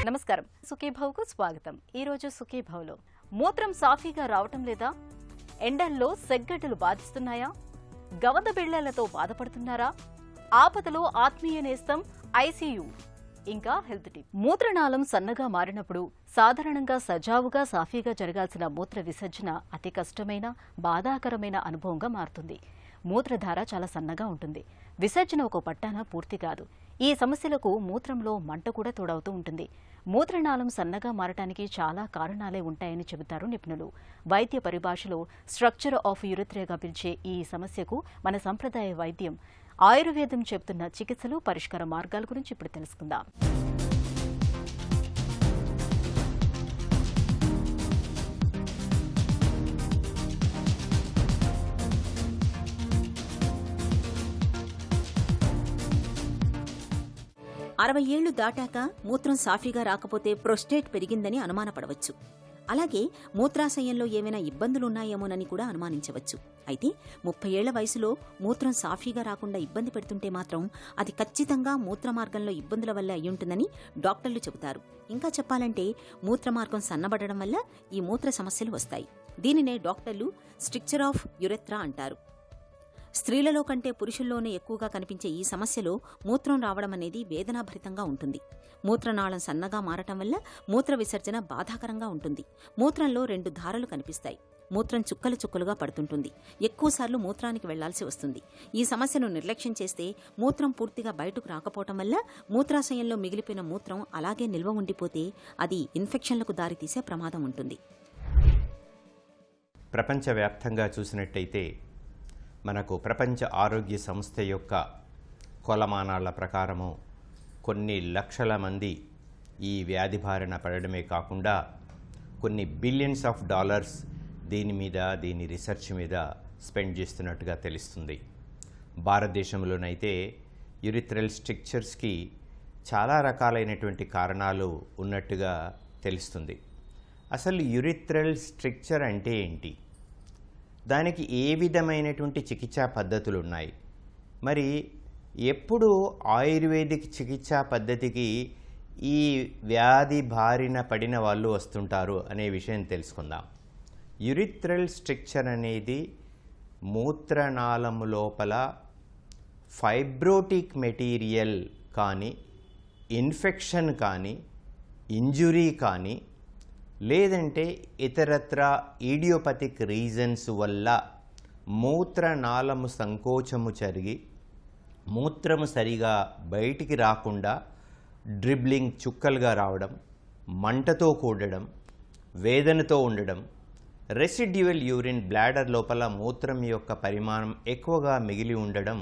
నమస్కారం, సుఖీభవ్కు స్వాగతం. ఈ రోజు సుఖీభవ్లో మూత్రం సాఫీగా రావటం లేదా? ఎండల్లో సెగ్గడ్డలు బాధిస్తున్నాయా? గవద బిళ్లలతో బాధపడుతున్నారా? ఆపదలో ఆత్మీయ నేస్తం ఐసీయూ. ఇంకా హెల్త్ టిప్. మూత్రనాళం సన్నగా మారినప్పుడు సాధారణంగా సజావుగా సాఫీగా జరగాల్సిన మూత్ర విసర్జన అతి కష్టమైన, బాధాకరమైన అనుభవంగా మారుతుంది. మూత్రధార చాలా సన్నగా ఉంటుంది. విసర్జన ఒక పట్టాన పూర్తి కాదు. ఈ సమస్యలకు మూత్రంలో మంట కూడా తోడవుతూ ఉంటుంది. మూత్రనాళం సన్నగా మారటానికి చాలా కారణాలే ఉంటాయని చెబుతారు నిపుణులు. వైద్య పరిభాషలో స్ట్రక్చర్ ఆఫ్ యూరిథ్రియాగా పిలిచే ఈ సమస్యకు మన సంప్రదాయ వైద్యం ఆయుర్వేదం చెబుతున్న చికిత్సలు, పరిష్కార మార్గాల గురించి ఇప్పుడు తెలుసుకుందాం. అరవై ఏళ్లు దాటాక మూత్రం సాఫీగా రాకపోతే ప్రోస్టేట్ పెరిగిందని అనుమానపడవచ్చు. అలాగే మూత్రాశయంలో ఏమైనా ఇబ్బందులున్నాయేమోనని కూడా అనుమానించవచ్చు. అయితే 30 ఏళ్ల వయసులో మూత్రం సాఫీగా రాకుండా ఇబ్బంది పెడుతుంటే మాత్రం అది ఖచ్చితంగా మూత్రమార్గంలో ఇబ్బందుల వల్ల అయ్యుంటుందని డాక్టర్లు చెబుతారు. ఇంకా చెప్పాలంటే మూత్రమార్గం సన్నబడడం వల్ల ఈ మూత్ర సమస్యలు వస్తాయి. దీనినే డాక్టర్లు స్ట్రక్చర్ ఆఫ్ యూరెథ్రా అంటారు. స్త్రీలలో కంటే పురుషుల్లోనే ఎక్కువగా కనిపించే ఈ సమస్యలో మూత్రం రావడం అనేది వేదనాభరితంగా ఉంటుంది. మూత్రనాళం సన్నగా మారటం వల్ల మూత్ర విసర్జన బాధాకరంగా ఉంటుంది. మూత్రంలో 2 ధారలు కనిపిస్తాయి. మూత్రం చుక్కలు చుక్కలుగా పడుతుంటుంది. ఎక్కువసార్లు మూత్రానికి వెళ్లాల్సి వస్తుంది. ఈ సమస్యను నిర్లక్ష్యం చేస్తే మూత్రం పూర్తిగా బయటకు రాకపోవటం వల్ల మూత్రాశయంలో మిగిలిపోయిన మూత్రం అలాగే నిల్వ ఉండిపోతే అది ఇన్ఫెక్షన్లకు దారితీసే ప్రమాదం ఉంటుంది. ప్రపంచవ్యాప్తంగా చూసినట్టయితే మనకు ప్రపంచ ఆరోగ్య సంస్థ యొక్క కొలమానాల ప్రకారము కొన్ని లక్షల మంది ఈ వ్యాధి బారిన పడడమే కాకుండా కొన్ని బిలియన్స్ ఆఫ్ డాలర్స్ దీని రీసెర్చ్ మీద స్పెండ్ చేస్తున్నట్టుగా తెలుస్తుంది. భారతదేశంలోనైతే యూరిథ్రల్ స్ట్రక్చర్స్కి చాలా రకాలైనటువంటి కారణాలు ఉన్నట్టుగా తెలుస్తుంది. అసలు యూరిథ్రల్ స్ట్రక్చర్ అంటే ఏంటి? దానికి ఏ విధమైనటువంటి చికిత్సా పద్ధతులు ఉన్నాయి? మరి ఎప్పుడు ఆయుర్వేదిక్ చికిత్సా పద్ధతికి ఈ వ్యాధి బారిన పడిన వాళ్ళు వస్తుంటారు అనే విషయం తెలుసుకుందాం. యూరిథ్రల్ స్ట్రక్చర్ అనేది మూత్రనాళము లోపల ఫైబ్రోటిక్ మెటీరియల్ కానీ, ఇన్ఫెక్షన్ కానీ, ఇంజురీ కానీ, లేదంటే ఇతరత్ర ఈడియోపతిక్ రీజన్స్ వల్ల మూత్రనాళము సంకోచము జరిగి మూత్రము సరిగా బయటికి రాకుండా డ్రిబ్లింగ్ చుక్కలుగా రావడం, మంటతో కూడడం, వేదనతో ఉండడం, రెసిడ్యువల్ యూరిన్ బ్లాడర్ లోపల మూత్రం యొక్క పరిమాణం ఎక్కువగా మిగిలి ఉండడం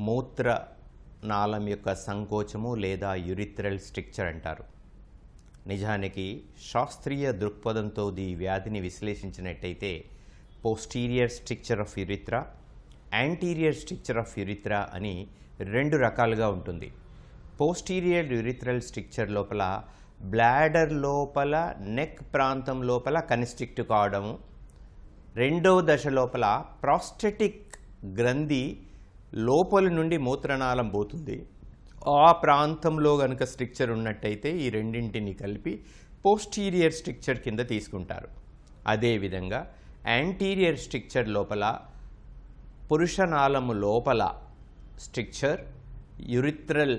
మూత్రనాళం యొక్క సంకోచము లేదా యూరిథ్రల్ స్ట్రక్చర్ అంటారు. నిజానికి శాస్త్రీయ దృక్పథంతో ఈ వ్యాధిని విశ్లేషించినట్టయితే posterior stricture of urethra, anterior stricture of urethra అని 2 రకాలుగా ఉంటుంది. పోస్టీరియర్ యూరిథ్రల్ స్ట్రక్చర్ లోపల బ్లాడర్ లోపల నెక్ ప్రాంతం లోపల కన్స్ట్రిక్ట్ కావడము, రెండవ దశ లోపల ప్రాస్టెటిక్ గ్రంథి లోపల నుండి మూత్రనాళం పోతుంది. ఆ ప్రాంతంలో కనుక స్ట్రక్చర్ ఉన్నట్టయితే ఈ రెండింటిని కలిపి పోస్టీరియర్ స్ట్రక్చర్ కింద తీసుకుంటారు. అదేవిధంగా యాంటీరియర్ స్ట్రక్చర్ లోపల పురుషనాళము లోపల stricture urethral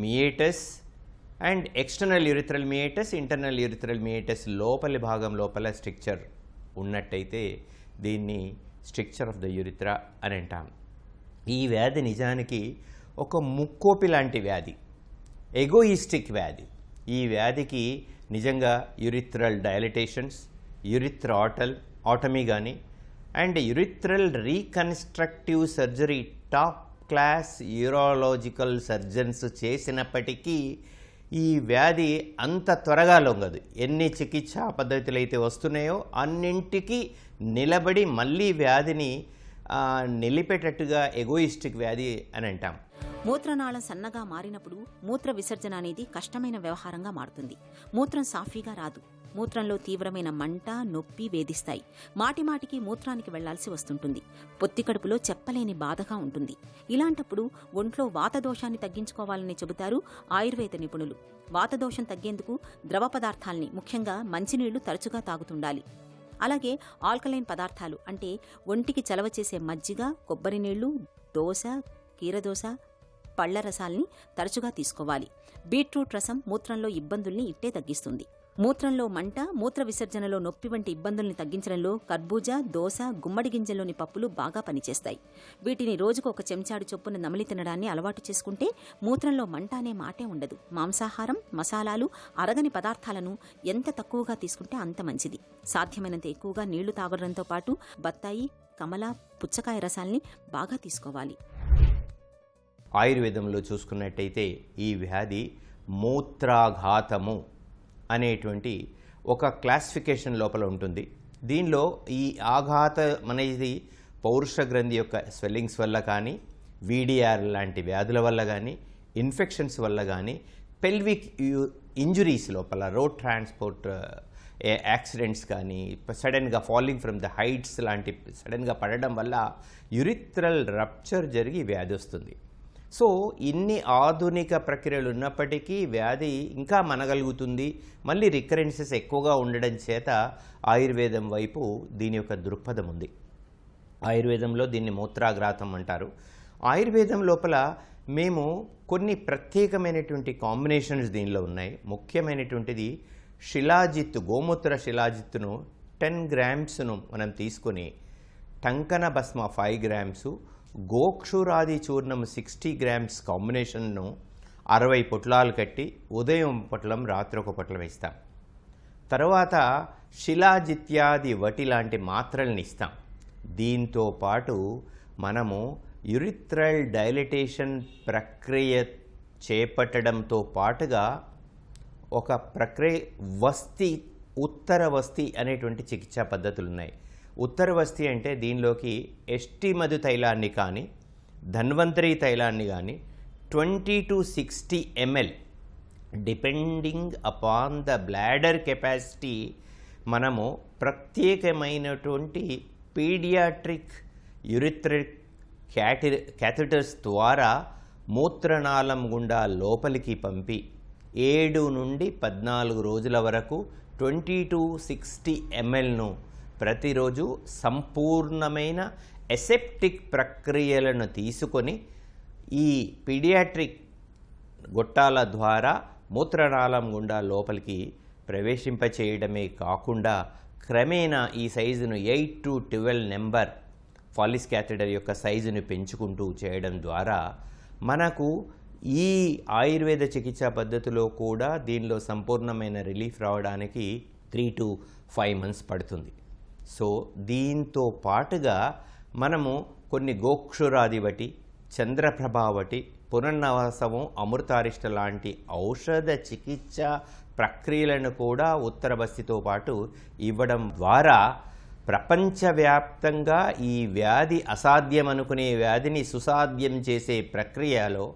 meatus and external urethral meatus, internal urethral meatus లోపలి భాగం లోపల స్ట్రక్చర్ ఉన్నట్టయితే దీన్ని స్ట్రక్చర్ ఆఫ్ ద యూరిథ్రా అని అంటాం. ఈ వ్యాధి నిజానికి ఒక ముక్కోపి లాంటి వ్యాధి, ఎగోయిస్టిక్ వ్యాధి. ఈ వ్యాధికి నిజంగా యూరిథ్రల్ డైలటేషన్స్, యూరిథ్రాటమీ కానీ and urethral reconstructive surgery top class urological surgeons చేసినప్పటికీ ఈ వ్యాధి అంత త్వరగా లొంగదు. ఎన్ని చికిత్సా పద్ధతులు అయితే వస్తున్నాయో అన్నింటికి నిలబడి మళ్ళీ వ్యాధిని నిలిపేటట్టుగా ఎగోయిస్టిక్ వ్యాధి అని అంటాం. మూత్రనాళం సన్నగా మారినప్పుడు మూత్ర విసర్జన అనేది కష్టమైన వ్యవహారంగా మారుతుంది. మూత్రం సాఫీగా రాదు. మూత్రంలో తీవ్రమైన మంట, నొప్పి వేధిస్తాయి. మాటిమాటికి మూత్రానికి వెళ్లాల్సి వస్తుంటుంది. పొత్తికడుపులో చెప్పలేని బాధగా ఉంటుంది. ఇలాంటప్పుడు ఒంట్లో వాతదోషాన్ని తగ్గించుకోవాలని చెబుతారు ఆయుర్వేద నిపుణులు. వాతదోషం తగ్గేందుకు ద్రవ పదార్థాల్ని, ముఖ్యంగా మంచినీళ్లు తరచుగా తాగుతుండాలి. అలాగే ఆల్కలైన్ పదార్థాలు అంటే ఒంటికి చలవ చేసే మజ్జిగ, కొబ్బరి నీళ్లు, దోస, కీరదోస, పళ్ల రసాల్ని తరచుగా తీసుకోవాలి. బీట్రూట్ రసం మూత్రంలో ఇబ్బందుల్ని ఇట్టే తగ్గిస్తుంది. మూత్రంలో మంట, మూత్ర విసర్జనలో నొప్పి వంటి ఇబ్బందుల్ని తగ్గించడంలో కర్బూజా, దోస, గుమ్మడి గింజల్లోని పప్పులు బాగా పనిచేస్తాయి. వీటిని రోజుకు ఒక చెంచాడు చొప్పున నమిలి తినడాన్ని అలవాటు చేసుకుంటే మూత్రంలో మంట అనే మాటే ఉండదు. మాంసాహారం, మసాలాలు, అరగని పదార్థాలను ఎంత తక్కువగా తీసుకుంటే అంత మంచిది. సాధ్యమైనంత ఎక్కువగా నీళ్లు తాగడంతో పాటు బత్తాయి, కమల, పుచ్చకాయ రసాల్ని బాగా తీసుకోవాలి. ఆయుర్వేదంలో చూసుకున్నట్టయితే ఈ వ్యాధి మూత్రాఘాతము అనేటువంటి ఒక క్లాసిఫికేషన్ లోపల ఉంటుంది. దీనిలో ఈ ఆఘాతం అనేది పౌరుష గ్రంథి యొక్క స్వెల్లింగ్స్ వల్ల కానీ, వీడిఆర్ లాంటి వ్యాధుల వల్ల కానీ, ఇన్ఫెక్షన్స్ వల్ల కానీ, పెల్విక్ ఇంజురీస్ లోపల రోడ్ ట్రాన్స్పోర్ట్ యాక్సిడెంట్స్ కానీ, సడన్గా ఫాలింగ్ ఫ్రమ్ ద హైట్స్ లాంటి సడన్గా పడడం వల్ల యురిథ్రల్ రప్చర్ జరిగి వ్యాధి వస్తుంది. సో ఇన్ని ఆధునిక ప్రక్రియలు ఉన్నప్పటికీ వ్యాధి ఇంకా మనగలుగుతుంది. మళ్ళీ రికరెన్సెస్ ఎక్కువగా ఉండడం చేత ఆయుర్వేదం వైపు దీని యొక్క దృక్పథం ఉంది. ఆయుర్వేదంలో దీన్ని మూత్రాఘాతం అంటారు. ఆయుర్వేదం లోపల మేము కొన్ని ప్రత్యేకమైనటువంటి కాంబినేషన్స్ దీనిలో ఉన్నాయి. ముఖ్యమైనటువంటిది శిలాజిత్తు, గోమూత్ర శిలాజిత్తును 10 గ్రామ్స్ను మనం తీసుకొని, టంకన భస్మ 5 గ్రామ్సు, గోక్షురాది చూర్ణం 60 గ్రామ్స్ కాంబినేషన్ను 60 పొట్లాలు కట్టి ఉదయం పొట్లం, రాత్రి ఒక పొట్లం ఇస్తాం. తర్వాత శిలాజిత్యాది వటి లాంటి మాత్రల్ని ఇస్తాం. దీంతో పాటు మనము యురిథ్రల్ డైలటేషన్ ప్రక్రియ చేపట్టడంతో పాటుగా ఒక ప్రక్రియ ఉత్తర వస్తి అనేటువంటి చికిత్సా పద్ధతులు ఉన్నాయి. ఉత్తర వస్తి అంటే దీనిలోకి ఎస్టి మధు తైలాన్ని కానీ, ధన్వంతరి తైలాన్ని కానీ 20 to 60 ml depending upon the bladder capacity మనము ప్రత్యేకమైనటువంటి పీడియాట్రిక్ యురిథ్రిక్ క్యాథెటర్స్ ద్వారా మూత్రనాళం గుండా లోపలికి పంపి 7 నుండి 14 రోజుల వరకు 20 to 60 mlను ప్రతిరోజు సంపూర్ణమైన ఎసెప్టిక్ ప్రక్రియలను తీసుకొని ఈ పీడియాట్రిక్ గొట్టాల ద్వారా మూత్రనాళం గుండా లోపలికి ప్రవేశింపచేయడమే కాకుండా క్రమేణా ఈ సైజును 8 to 12 నెంబర్ ఫాలిస్ క్యాథెటర్ యొక్క సైజును పెంచుకుంటూ చేయడం ద్వారా మనకు ఈ ఆయుర్వేద చికిత్సా పద్ధతిలో కూడా దీనిలో సంపూర్ణమైన రిలీఫ్ రావడానికి 3 to 5 months పడుతుంది. సో దీంతో పాటుగా మనము కొన్ని గోక్షురాదివటి, చంద్రప్రభావటి, పునర్నవాసము, అమృతారిష్ట లాంటి ఔషధ చికిత్సా ప్రక్రియలను కూడా ఉత్తర బస్తితో పాటు ఇవ్వడం ద్వారా ప్రపంచవ్యాప్తంగా ఈ వ్యాధి అసాధ్యమనుకునే వ్యాధిని సుసాధ్యం చేసే ప్రక్రియలో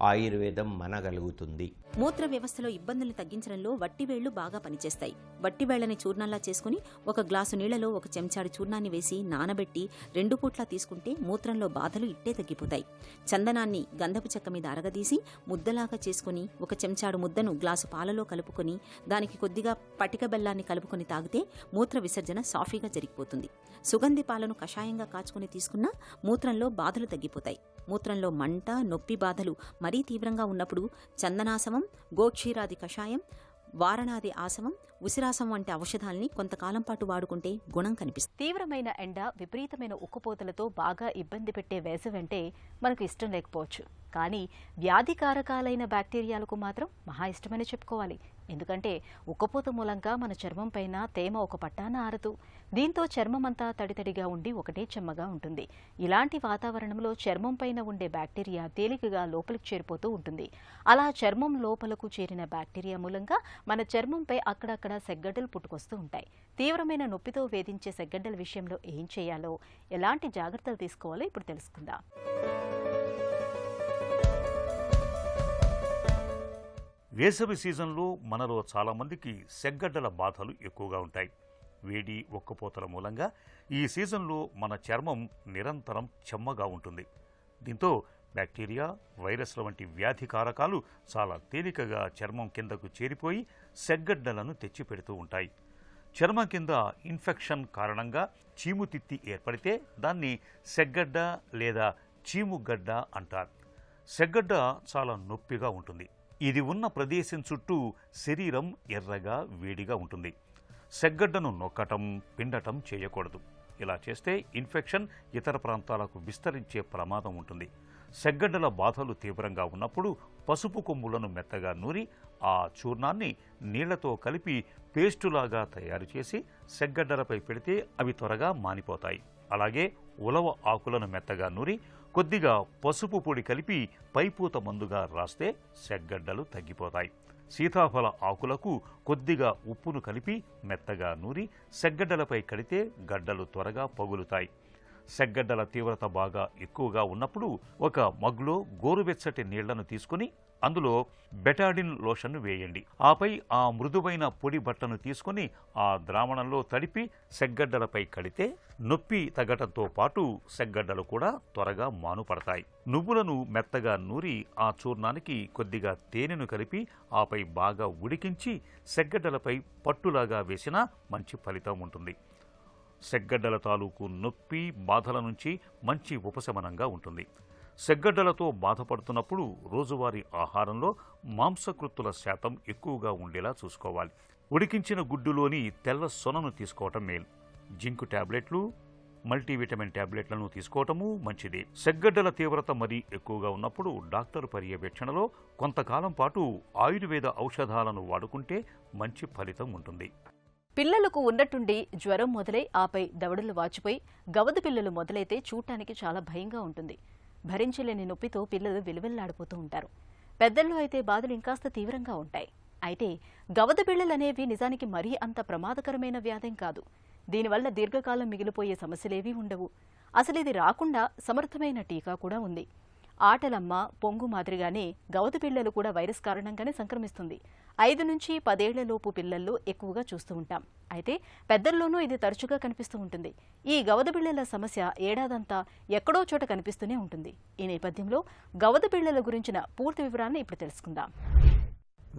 ఆయుర్వేదం మనగలుగుతుంది. మూత్ర వ్యవస్థలో ఇబ్బందులు తగ్గించడంలో వట్టివేళ్లు బాగా పనిచేస్తాయి. వట్టివేళ్లని చూర్ణంలా చేసుకుని 1 గ్లాసు నీళ్లలో 1 చెంచాడు చూర్ణాన్ని వేసి నానబెట్టి 2 పూట్లా తీసుకుంటే మూత్రంలో బాధలు ఇట్టే తగ్గిపోతాయి. చందనాన్ని గంధపు చెక్క మీద అరగదీసి ముద్దలాగా చేసుకుని 1 చెంచాడు ముద్దను గ్లాసు పాలలో కలుపుకొని దానికి కొద్దిగా పటిక బెల్లాన్ని కలుపుకొని తాగితే మూత్ర విసర్జన సాఫీగా జరిగిపోతుంది. సుగంధి పాలను కషాయంగా కాచుకుని తీసుకున్నా మూత్రంలో బాధలు తగ్గిపోతాయి. మూత్రంలో మంట, నొప్పి బాధలు మరీ తీవ్రంగా ఉన్నప్పుడు చందనాసమం, గోక్షీరాది కషాయం, వారణాది ఆసమం, ఉసిరాసం వంటి ఔషధాల్ని కొంతకాలం పాటు వాడుకుంటే గుణం కనిపిస్తుంది. తీవ్రమైన ఎండ, విపరీతమైన ఉక్కుపోతలతో బాగా ఇబ్బంది పెట్టే వేసవంటే మనకు ఇష్టం లేకపోవచ్చు. కానీ వ్యాధికారకాలైన బ్యాక్టీరియాలకు మాత్రం మహా ఇష్టమని చెప్పుకోవాలి. ఎందుకంటే ఉక్కపోత మూలంగా మన చర్మం పైన తేమ ఒక పట్టాన ఆరదు. దీంతో చర్మమంతా తడితడిగా ఉండి ఒకటే చెమ్మగా ఉంటుంది. ఇలాంటి వాతావరణంలో చర్మం పైన ఉండే బ్యాక్టీరియా తేలికగా లోపలికి చేరిపోతూ ఉంటుంది. అలా చర్మం లోపలకు చేరిన బ్యాక్టీరియా మూలంగా మన చర్మంపై అక్కడక్కడ సెగ్గడ్డలు పుట్టుకొస్తూ ఉంటాయి. తీవ్రమైన నొప్పితో వేధించే సెగ్గడ్డల విషయంలో ఏం చేయాలో, ఎలాంటి జాగ్రత్తలు తీసుకోవాలో ఇప్పుడు తెలుసుకుందాం. వేసవి సీజన్లో మనలో చాలామందికి సెగ్గడ్డల బాధలు ఎక్కువగా ఉంటాయి. వేడి ఒక్కపోతల మూలంగా ఈ సీజన్లో మన చర్మం నిరంతరం చెమ్మగా ఉంటుంది. దీంతో బ్యాక్టీరియా, వైరస్ల వంటి వ్యాధి కారకాలు చాలా తేలికగా చర్మం కిందకు చేరిపోయి సెగ్గడ్డలను తెచ్చిపెడుతూ ఉంటాయి. చర్మం కింద ఇన్ఫెక్షన్ కారణంగా చీముతిత్తి ఏర్పడితే దాన్ని సెగ్గడ్డ లేదా చీముగడ్డ అంటారు. సెగ్గడ్డ చాలా నొప్పిగా ఉంటుంది. ఇది ఉన్న ప్రదేశం చుట్టూ శరీరం ఎర్రగా వేడిగా ఉంటుంది. సెగ్గడ్డను నొక్కటం, పిండటం చేయకూడదు. ఇలా చేస్తే ఇన్ఫెక్షన్ ఇతర ప్రాంతాలకు విస్తరించే ప్రమాదం ఉంటుంది. సెగ్గడ్డల బాధలు తీవ్రంగా ఉన్నప్పుడు పసుపు కొమ్ములను మెత్తగా నూరి ఆ చూర్ణాన్ని నీళ్లతో కలిపి పేస్టులాగా తయారు చేసి సెగ్గడ్డలపై పెడితే అవి త్వరగా మానిపోతాయి. అలాగే ఉలవ ఆకులను మెత్తగా నూరి కొద్దిగా పసుపు పొడి కలిపి పైపూత మందుగా రాస్తే సెగ్గడ్డలు తగ్గిపోతాయి. సీతాఫల ఆకులకు కొద్దిగా ఉప్పును కలిపి మెత్తగా నూరి సెగ్గడ్డలపై కడితే గడ్డలు త్వరగా పగులుతాయి. సెగ్గడ్డల తీవ్రత బాగా ఎక్కువగా ఉన్నప్పుడు ఒక మగ్లో గోరువెచ్చటి నీళ్లను తీసుకుని అందులో బెటాడిన్ లోషన్ను వేయండి. ఆపై ఆ మృదువైన పొడి బట్టను తీసుకుని ఆ ద్రావణంలో తడిపి సెగ్గడ్డలపై కడితే నొప్పి తగ్గటంతో పాటు సెగ్గడ్డలు కూడా త్వరగా మానుపడతాయి. నువ్వులను మెత్తగా నూరి ఆ చూర్ణానికి కొద్దిగా తేనెను కలిపి ఆపై బాగా ఉడికించి సెగ్గడ్డలపై పట్టులాగా వేసినా మంచి ఫలితం ఉంటుంది. సెగ్గడ్డల తాలూకు నొప్పి, బాధల నుంచి మంచి ఉపశమనంగా ఉంటుంది. సెగ్గడ్డలతో బాధపడుతున్నప్పుడు రోజువారీ ఆహారంలో మాంసకృత్తుల శాతం ఎక్కువగా ఉండేలా చూసుకోవాలి. ఉడికించిన గుడ్డులోని తెల్ల సొనను తీసుకోవటం మేలు. జింక్ టాబ్లెట్లు, మల్టీవిటమిన్ టాబ్లెట్లను తీసుకోవటము మంచిది. సెగ్గడ్డల తీవ్రత మరీ ఎక్కువగా ఉన్నప్పుడు డాక్టర్ పర్యవేక్షణలో కొంతకాలం పాటు ఆయుర్వేద ఔషధాలను వాడుకుంటే మంచి ఫలితం ఉంటుంది. పిల్లలకు ఉన్నట్టుండి జ్వరం మొదలై ఆపై దవడలు వాచిపోయి గవద పిల్లలు మొదలైతే చూడటానికి చాలా భయంగా ఉంటుంది. భరించలేని నొప్పితో పిల్లలు విలువెల్లాడిపోతూ ఉంటారు. పెద్దల్లో అయితే బాధలు ఇంకాస్త తీవ్రంగా ఉంటాయి. అయితే గవద బిళ్ళలనేవి నిజానికి మరీ అంత ప్రమాదకరమైన వ్యాధేం కాదు. దీనివల్ల దీర్ఘకాలం మిగిలిపోయే సమస్యలేవీ ఉండవు. అసలు ఇది రాకుండా సమర్థమైన టీకా కూడా ఉంది. ఆటలమ్మ, పొంగు మాదిరిగానే గవద పిల్లలు కూడా వైరస్ కారణంగానే సంక్రమిస్తుంది. 5 నుంచి 10 ఏళ్లలోపు పిల్లల్లో ఎక్కువగా చూస్తూ ఉంటాం. అయితే పెద్దల్లోనూ ఇది తరచుగా కనిపిస్తూ ఉంటుంది. ఈ గవద బిళ్ళల సమస్య ఏడాదంతా ఎక్కడో చోట కనిపిస్తూనే ఉంటుంది. ఈ నేపథ్యంలో గవద బిళ్ళల గురించిన పూర్తి వివరాన్ని ఇప్పుడు తెలుసుకుందాం.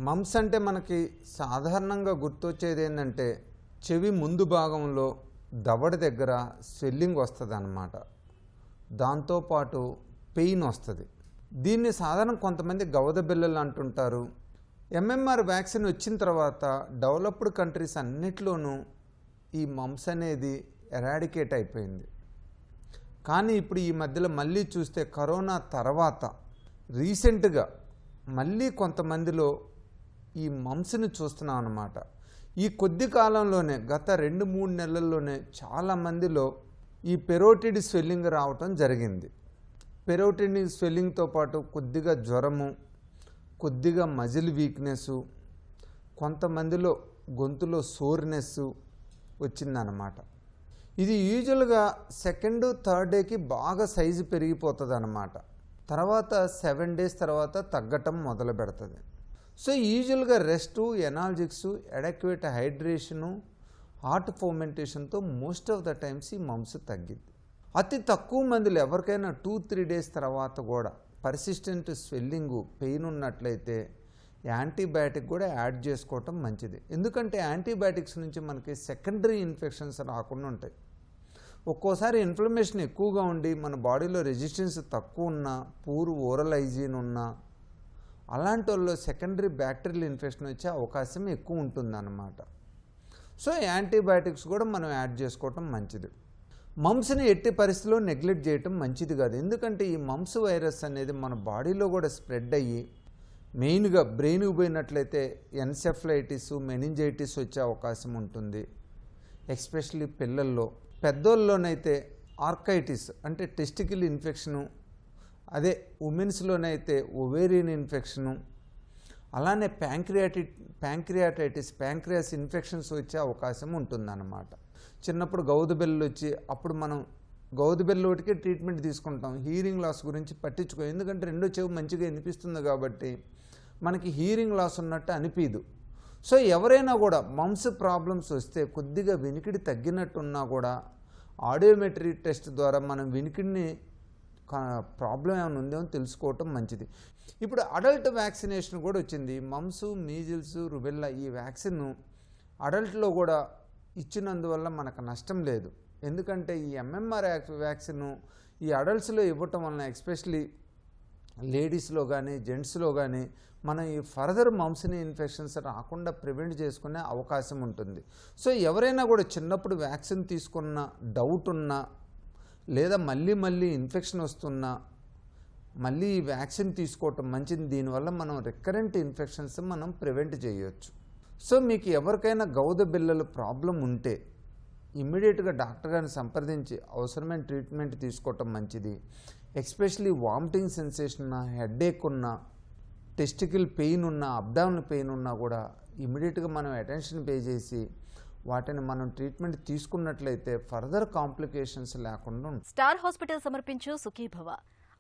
మమ్స్ అంటే మనకి సాధారణంగా గుర్తొచ్చేది ఏంటంటే చెవి ముందు భాగంలో దవడ దగ్గర స్వెల్లింగ్ వస్తుంది అన్నమాట. దాంతోపాటు పెయిన్ వస్తుంది. దీన్ని సాధారణ కొంతమంది గవద బిళ్ళలు అంటుంటారు. ఎంఎంఆర్ వ్యాక్సిన్ వచ్చిన తర్వాత డెవలప్డ్ కంట్రీస్ అన్నిట్లోనూ ఈ మమ్స్ అనేది ఎరాడికేట్ అయిపోయింది. కానీ ఇప్పుడు ఈ మధ్యలో మళ్ళీ చూస్తే కరోనా తర్వాత రీసెంట్గా మళ్ళీ కొంతమందిలో ఈ మమ్స్ని చూస్తున్నాం అన్నమాట. ఈ కొద్ది కాలంలోనే గత 2-3 నెలల్లోనే చాలామందిలో ఈ పెరోటిడ్ స్వెల్లింగ్ రావటం జరిగింది. పెరోటిడ్ స్వెల్లింగ్తో పాటు కొద్దిగా జ్వరము, కొద్దిగా మజిల్ వీక్నెస్, కొంతమందిలో గొంతులో సోర్నెస్ వచ్చిందన్నమాట. ఇది యూజువల్గా 2nd, 3rd డేకి బాగా సైజు పెరిగిపోతుంది అన్నమాట. తర్వాత 7 డేస్ తర్వాత తగ్గటం మొదలు పెడుతుంది. సో యూజువల్గా rest, analgesics, adequate hydration, hot ఫోమెంటేషన్తో మోస్ట్ ఆఫ్ ద టైమ్స్ ఈ మమ్స్ తగ్గిద్ది. అతి తక్కువ మందిలో ఎవరికైనా 2-3 డేస్ తర్వాత కూడా పర్సిస్టెంట్ స్వెల్లింగు, పెయిన్ ఉన్నట్లయితే యాంటీబయాటిక్ కూడా యాడ్ చేసుకోవటం మంచిది. ఎందుకంటే యాంటీబయాటిక్స్ నుంచి మనకి సెకండరీ ఇన్ఫెక్షన్స్ రాకుండా ఉంటాయి. ఒక్కోసారి ఇన్ఫ్లమేషన్ ఎక్కువగా ఉండి మన బాడీలో రెసిస్టెన్స్ తక్కువ ఉన్నా, పూర్ ఓరల్ హైజీన్ ఉన్నా, అలాంటి వాళ్ళు సెకండరీ బ్యాక్టీరియల్ ఇన్ఫెక్షన్ వచ్చే అవకాశం ఎక్కువ ఉంటుందన్నమాట. సో యాంటీబయాటిక్స్ కూడా మనం యాడ్ చేసుకోవటం మంచిది. మమ్స్ని ఎట్టి పరిస్థితిలో నెగ్లెక్ట్ చేయటం మంచిది కాదు. ఎందుకంటే ఈ మమ్స్ వైరస్ అనేది మన బాడీలో కూడా స్ప్రెడ్ అయ్యి మెయిన్గా బ్రెయిన్కి పోయినట్లయితే ఎన్సెఫలైటిస్, మెనింజైటిస్ వచ్చే అవకాశం ఉంటుంది. ఎస్పెషల్లీ పిల్లల్లో. పెద్దోళ్ళలోనైతే ఆర్కైటిస్ అంటే టెస్టికల్ ఇన్ఫెక్షను, అదే ఉమెన్స్లోనైతే ఒవేరియన్ ఇన్ఫెక్షను, అలానే ప్యాంక్రియాటైటిస్, ప్యాంక్రియాస్ ఇన్ఫెక్షన్స్ వచ్చే అవకాశం ఉంటుందన్నమాట. చిన్నప్పుడు గౌదుబెల్లు వచ్చి అప్పుడు మనం గౌదుబెల్లోటికే ట్రీట్మెంట్ తీసుకుంటాం. హీరింగ్ లాస్ గురించి పట్టించుకో, ఎందుకంటే రెండో చెవి మంచిగా వినిపిస్తుంది కాబట్టి మనకి హీరింగ్ లాస్ ఉన్నట్టు అనిపించదు. సో ఎవరైనా కూడా మమ్స్ ప్రాబ్లమ్స్ వస్తే కొద్దిగా వినికిడి తగ్గినట్టున్నా కూడా ఆడియోమెట్రీ టెస్ట్ ద్వారా మనం వినికిడిని ప్రాబ్లం ఏమైనా ఉందేమో తెలుసుకోవటం మంచిది. ఇప్పుడు అడల్ట్ వ్యాక్సినేషన్ కూడా వచ్చింది. మమ్స్, మీజిల్స్, రుబెల్లా ఈ వ్యాక్సిన్ అడల్ట్లో కూడా ఇచ్చినందువల్ల మనకు నష్టం లేదు. ఎందుకంటే ఈ ఎంఎంఆర్ వ్యాక్సిన్ ఈ అడల్ట్స్లో ఇవ్వటం వలన ఎస్పెషలీ లేడీస్లో కానీ జెంట్స్లో కానీ మనం ఈ ఫర్దర్ మమ్స్ని ఇన్ఫెక్షన్స్ రాకుండా ప్రివెంట్ చేసుకునే అవకాశం ఉంటుంది. సో ఎవరైనా కూడా చిన్నప్పుడు వ్యాక్సిన్ తీసుకున్న డౌట్ ఉన్నా లేదా మళ్ళీ ఇన్ఫెక్షన్ వస్తున్నా మళ్ళీ ఈ వ్యాక్సిన్ తీసుకోవటం మంచిది. దీనివల్ల మనం రికరెంట్ ఇన్ఫెక్షన్స్ మనం ప్రివెంట్ చేయొచ్చు. సో మీకు ఎవరికైనా గౌద బిళ్ళలు ప్రాబ్లం ఉంటే ఇమ్మీడియట్గా డాక్టర్ గారిని సంప్రదించి అవసరమైన ట్రీట్మెంట్ తీసుకోవటం మంచిది. ఎస్పెషలీ వామిటింగ్ సెన్సేషన్ ఉన్నా, హెడేక్ ఉన్నా, టెస్టికల్ పెయిన్ ఉన్నా, అబ్డామినల్ పెయిన్ ఉన్నా కూడా ఇమ్మీడియట్గా మనం అటెన్షన్ పే చేసి వాటిని మనం ట్రీట్మెంట్ తీసుకున్నట్లయితే ఫర్దర్ కాంప్లికేషన్స్ లేకుండా ఉంటుంది. స్టార్ హాస్పిటల్ సమర్పించు సుఖీభవ.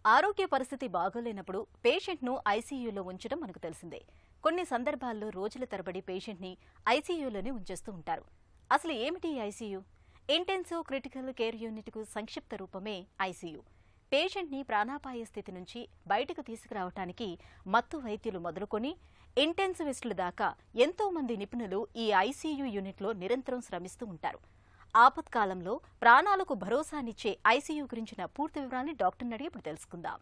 ఆరోగ్య పరిస్థితి బాగోలేనప్పుడు పేషెంట్ను ఐసీయూలో ఉంచడం మనకు తెలిసిందే. కొన్ని సందర్భాల్లో రోజుల తరబడి పేషెంట్ని ఐసీయూలోనే ఉంచేస్తూ ఉంటారు. అసలు ఏమిటి ఐసీయూ? ఇంటెన్సివ్ క్రిటికల్ కేర్ యూనిట్కు సంక్షిప్త రూపమే ఐసీయూ. పేషెంట్ని ప్రాణాపాయ స్థితి నుంచి బయటకు తీసుకురావటానికి మత్తు వైద్యులు మొదలుకొని ఇంటెన్సివిస్టుల దాకా ఎంతో మంది నిపుణులు ఈ ఐసీయూ యూనిట్లో నిరంతరం శ్రమిస్తూ ఉంటారు. ఆపత్కాలంలో ప్రాణాలకు భరోసానిచ్చే ఐసీయూ గురించిన పూర్తి వివరాన్ని డాక్టర్ని అడిగి ఇప్పుడు తెలుసుకుందాం.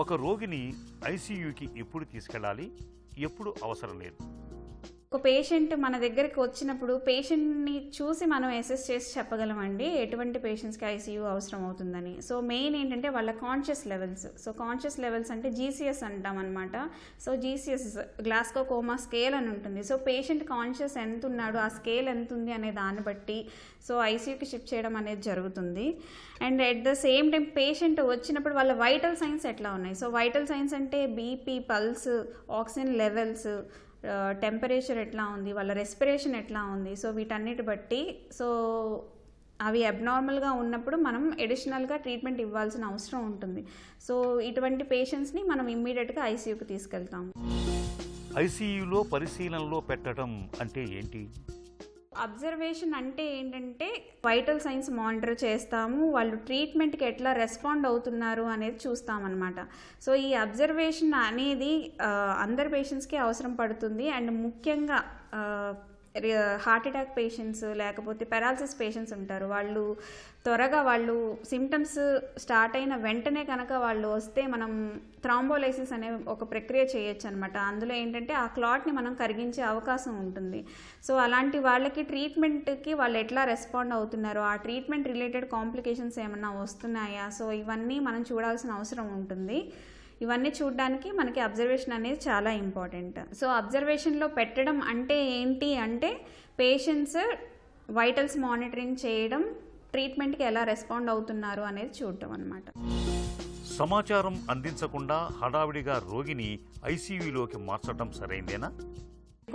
ఒక రోగిని ఐసీయూకి ఎప్పుడు తీసుకెళ్ళాలి, ఎప్పుడు అవసరం లేదు? ఒక పేషెంట్ మన దగ్గరికి వచ్చినప్పుడు పేషెంట్ని చూసి మనం అసెస్ చేసి చెప్పగలమండి ఎటువంటి పేషెంట్స్కి ఐసీయూ అవసరం అవుతుందని. సో మెయిన్ ఏంటంటే వాళ్ళ conscious levels. So conscious levels అంటే జీసీఎస్ అంటాం అనమాట. So GCS Glasgow coma scale అని ఉంటుంది. సో పేషెంట్ కాన్షియస్ ఎంత ఉన్నాడు, ఆ స్కేల్ ఎంత ఉంది అనే దాన్ని బట్టి సో ఐసీయూకి షిఫ్ట్ చేయడం అనేది జరుగుతుంది. And at the same time patient వచ్చినప్పుడు వాళ్ళ వైటల్ సైన్స్ ఎట్లా ఉన్నాయి. సో వైటల్ సైన్స్ అంటే BP, pulse, oxygen levels, temperature ఎట్లా ఉంది, వాళ్ళ రెస్పిరేషన్ ఎట్లా ఉంది. సో వీటన్నిటి బట్టి సో అవి అబ్నార్మల్గా ఉన్నప్పుడు మనం అడిషనల్గా ట్రీట్మెంట్ ఇవ్వాల్సిన అవసరం ఉంటుంది. సో ఇటువంటి పేషెంట్స్ని మనం ఇమ్మీడియట్గా ఐసీయూకి తీసుకెళ్తాం. ఐసీయూలో పరిశీలనలో పెట్టడం అంటే ఏంటి? అబ్జర్వేషన్ అంటే ఏంటంటే వైటల్ సైన్స్ మానిటర్ చేస్తాము, వాళ్ళు ట్రీట్మెంట్కి ఎట్లా రెస్పాండ్ అవుతున్నారు అనేది చూస్తామన్నమాట. సో ఈ అబ్జర్వేషన్ అనేది అందరి పేషెంట్స్కి అవసరం పడుతుంది. అండ్ ముఖ్యంగా హార్ట్ అటాక్ పేషెంట్స్ లేకపోతే పెరాలసిస్ పేషెంట్స్ ఉంటారు. వాళ్ళు త్వరగా వాళ్ళు సిమ్టమ్స్ స్టార్ట్ అయిన వెంటనే కనుక వాళ్ళు వస్తే మనం థ్రాంబోలైసిస్ అనే ఒక ప్రక్రియ చేయొచ్చు అనమాట. అందులో ఏంటంటే ఆ క్లాట్ని మనం కరిగించే అవకాశం ఉంటుంది. సో అలాంటి వాళ్ళకి ట్రీట్మెంట్కి వాళ్ళు ఎట్లా రెస్పాండ్ అవుతున్నారో, ఆ ట్రీట్మెంట్ రిలేటెడ్ కాంప్లికేషన్స్ ఏమన్నా వస్తున్నాయా, సో ఇవన్నీ మనం చూడాల్సిన అవసరం ఉంటుంది. ఇవన్నీ చూడడానికి మనకి అబ్జర్వేషన్ అనేది చాలా ఇంపార్టెంట్. సో అబ్జర్వేషన్లో పెట్టడం అంటే ఏంటి అంటే పేషెంట్స్ వైటల్స్ మానిటరింగ్ చేయడం, ట్రీట్మెంట్కి ఎలా రెస్పాండ్ అవుతున్నారు అనేది చూడటం అన్నమాట. సమాచారం అందించకుండా హడావిడిగా రోగిని ఐసీయూలోకి మార్చడం సరైందేనా?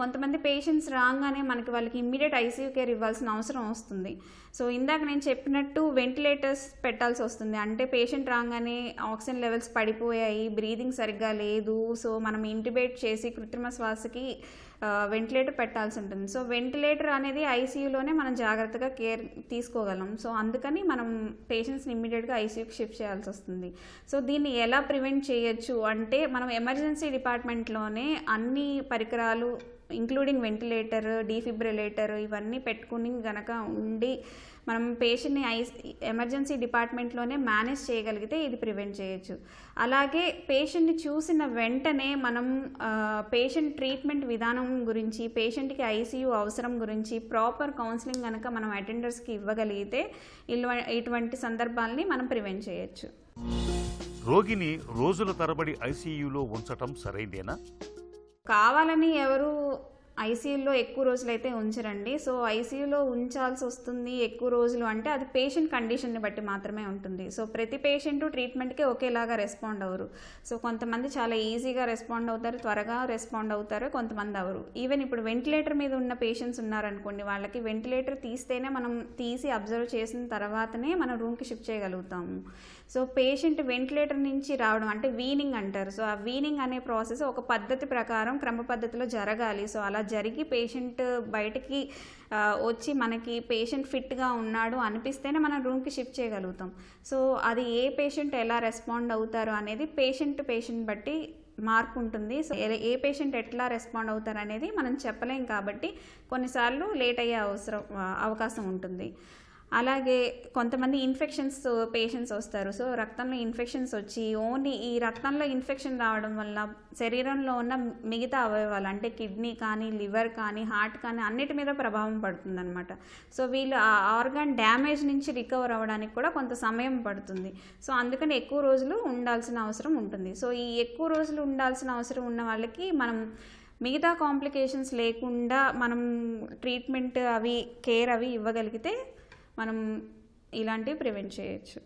కొంతమంది పేషెంట్స్ రాగానే మనకి వాళ్ళకి ఇమ్మీడియట్ ఐసీయూ కేర్ ఇవ్వాల్సిన అవసరం వస్తుంది. సో ఇందాక నేను చెప్పినట్టు వెంటిలేటర్స్ పెట్టాల్సి వస్తుంది. అంటే పేషెంట్ రాగానే ఆక్సిజన్ లెవెల్స్ పడిపోయాయి, బ్రీదింగ్ సరిగ్గా లేదు, సో మనం ఇంటిబేట్ చేసి కృత్రిమ శ్వాసకి వెంటిలేటర్ పెట్టాల్సి ఉంటుంది. సో వెంటిలేటర్ అనేది ఐసీయూలోనే మనం జాగ్రత్తగా కేర్ తీసుకోగలం. సో అందుకని మనం పేషెంట్స్ని ఇమ్మీడియట్గా ఐసీయూకి షిఫ్ట్ చేయాల్సి వస్తుంది. సో దీన్ని ఎలా ప్రివెంట్ చేయొచ్చు అంటే మనం ఎమర్జెన్సీ డిపార్ట్మెంట్లోనే అన్ని పరికరాలు ఇంక్లూడింగ్ వెంటిలేటర్, డీఫిబ్రిలేటర్ ఇవన్నీ పెట్టుకుని గనక ఉండి మనం పేషెంట్ని ఎమర్జెన్సీ డిపార్ట్మెంట్లోనే మేనేజ్ చేయగలిగితే ఇది ప్రివెంట్ చేయొచ్చు. అలాగే పేషెంట్ని చూసిన వెంటనే మనం పేషెంట్ ట్రీట్మెంట్ విధానం గురించి, పేషెంట్కి ఐసీయూ అవసరం గురించి ప్రాపర్ కౌన్సిలింగ్ కనుక మనం అటెండర్స్కి ఇవ్వగలిగితే ఇటువంటి సందర్భాలని మనం ప్రివెంట్ చేయొచ్చు. రోగిని రోజుల తరబడి ఐసీయూలో ఉంచటం సరైందేనా? కావాలని ఎవరు ఐసీయూలో ఎక్కువ రోజులు అయితే ఉంచరండి. సో ఐసీయూలో ఉంచాల్సి వస్తుంది ఎక్కువ రోజులు అంటే అది పేషెంట్ కండిషన్ని బట్టి మాత్రమే ఉంటుంది. సో ప్రతి పేషెంట్ ట్రీట్మెంట్కి ఒకేలాగా రెస్పాండ్ అవ్వరు. సో కొంతమంది చాలా ఈజీగా రెస్పాండ్ అవుతారు, త్వరగా రెస్పాండ్ అవుతారు, కొంతమంది అవ్వరు. ఈవెన్ ఇప్పుడు వెంటిలేటర్ మీద ఉన్న పేషెంట్స్ ఉన్నారనుకోండి, వాళ్ళకి వెంటిలేటర్ తీస్తేనే మనం తీసి అబ్జర్వ్ చేసిన తర్వాతనే మనం రూమ్కి షిఫ్ట్ చేయగలుగుతాము. సో పేషెంట్ వెంటిలేటర్ నుంచి రావడం అంటే వీనింగ్ అంటారు. సో ఆ వీనింగ్ అనే ప్రాసెస్ ఒక పద్ధతి ప్రకారం క్రమ పద్ధతిలో జరగాలి. సో అలా జరిగి పేషెంట్ బయటికి వచ్చి మనకి పేషెంట్ ఫిట్గా ఉన్నాడు అనిపిస్తేనే మనం రూమ్కి షిఫ్ట్ చేయగలుగుతాం. సో అది ఏ పేషెంట్ ఎలా రెస్పాండ్ అవుతారు అనేది పేషెంట్ బట్టి మార్పు ఉంటుంది. సో ఏ పేషెంట్ ఎట్లా రెస్పాండ్ అవుతారు అనేది మనం చెప్పలేం కాబట్టి కొన్నిసార్లు లేట్ అయ్యే అవకాశం ఉంటుంది. అలాగే కొంతమంది ఇన్ఫెక్షన్స్ పేషెంట్స్ వస్తారు. సో రక్తంలో ఇన్ఫెక్షన్స్ వచ్చి ఓన్లీ ఈ రక్తంలో ఇన్ఫెక్షన్ రావడం వల్ల శరీరంలో ఉన్న మిగతా అవయవాలు అంటే కిడ్నీ కానీ, లివర్ కానీ, హార్ట్ కానీ అన్నిటి మీద ప్రభావం పడుతుందన్నమాట. సో వీళ్ళు ఆ ఆర్గాన్ డ్యామేజ్ నుంచి రికవర్ అవ్వడానికి కూడా కొంత సమయం పడుతుంది. సో అందుకని ఎక్కువ రోజులు ఉండాల్సిన అవసరం ఉంటుంది. సో ఈ ఎక్కువ రోజులు ఉండాల్సిన అవసరం ఉన్న వాళ్ళకి మనం మిగతా కాంప్లికేషన్స్ లేకుండా మనం ట్రీట్మెంట్ కేర్ అవి ఇవ్వగలిగితే మనం ఇలాంటివి ప్రివెంట్ చేయొచ్చు.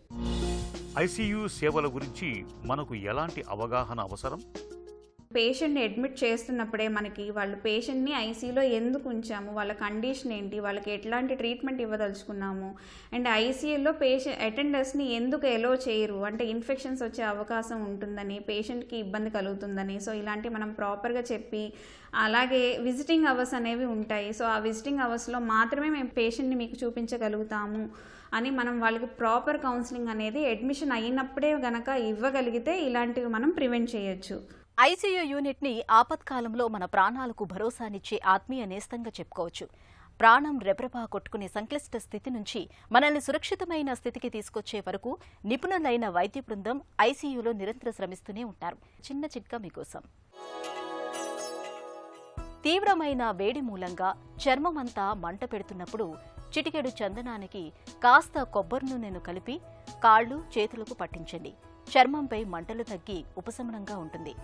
ఐసీయూ సేవల గురించి మనకు ఎలాంటి అవగాహన అవసరం? పేషెంట్ని అడ్మిట్ చేస్తున్నప్పుడే మనకి వాళ్ళు పేషెంట్ని ఐసీయూలో ఎందుకు ఉంచాము, వాళ్ళ కండిషన్ ఏంటి, వాళ్ళకి ఎట్లాంటి ట్రీట్మెంట్ ఇవ్వదలుచుకున్నాము, అండ్ ఐసీయూలో అటెండర్స్ని ఎందుకు ఎలో చేయరు అంటే ఇన్ఫెక్షన్స్ వచ్చే అవకాశం ఉంటుందని, పేషెంట్కి ఇబ్బంది కలుగుతుందని. సో ఇలాంటివి మనం ప్రాపర్గా చెప్పి, అలాగే విజిటింగ్ అవర్స్ అనేవి ఉంటాయి. సో ఆ విజిటింగ్ అవర్స్లో మాత్రమే మేము పేషెంట్ని మీకు చూపించగలుగుతాము అని మనం వాళ్ళకి ప్రాపర్ కౌన్సిలింగ్ అనేది అడ్మిషన్ అయినప్పుడే గనక ఇవ్వగలిగితే ఇలాంటివి మనం ప్రివెంట్ చేయొచ్చు. ఐసీయూ యూనిట్ని ఆపత్కాలంలో మన ప్రాణాలకు భరోసానిచ్చే ఆత్మీయ నేస్తంగా చెప్పుకోవచ్చు. ప్రాణం రెపరెపా కొట్టుకునే సంక్లిష్ట స్థితి నుంచి మనల్ని సురక్షితమైన స్థితికి తీసుకొచ్చే వరకు నిపుణులైన వైద్య బృందం ఐసీయూలో నిరంతరం శ్రమిస్తూనే ఉంటారు. చిన్న చిట్కా మీకోసం. తీవ్రమైన వేడి మూలంగా చర్మమంతా మంట పెడుతున్నప్పుడు చిటికెడు చందనానికి కాస్త కొబ్బరి నూనెను కలిపి కాళ్ళు, చేతులకు పట్టించండి. చర్మంపై మంటలు తగ్గి ఉపశమనంగా ఉంటుంది.